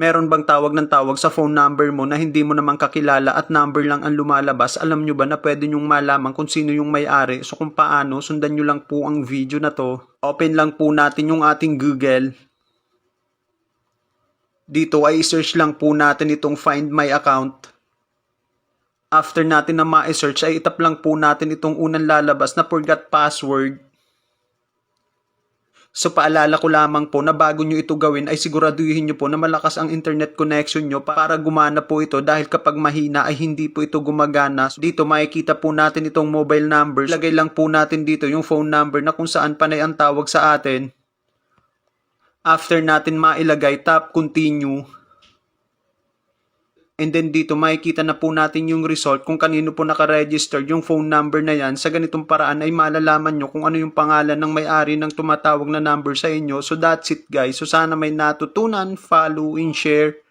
Meron bang tawag ng tawag sa phone number mo na hindi mo naman kakilala at number lang ang lumalabas? Alam nyo ba na pwede nyong malaman kung sino yung may-ari? So kung paano, sundan nyo lang po ang video na to. Open lang po natin yung ating Google. Dito ay search lang po natin itong Find My Account. After natin na ma-search ay itap lang po natin itong unang lalabas na forgot password. So paalala ko lamang po na bago nyo ito gawin ay siguraduhin nyo po na malakas ang internet connection nyo para gumana po ito, dahil kapag mahina ay hindi po ito gumagana. So dito makikita po natin itong mobile number. Lagay lang po natin dito yung phone number na kung saan panay ang tawag sa atin. After natin mailagay, tap continue. And then dito makikita na po natin yung result kung kanino po nakaregister yung phone number na yan. Sa ganitong paraan ay malalaman nyo kung ano yung pangalan ng may-ari ng tumatawag na number sa inyo. So that's it guys. So sana may natutunan, follow and share.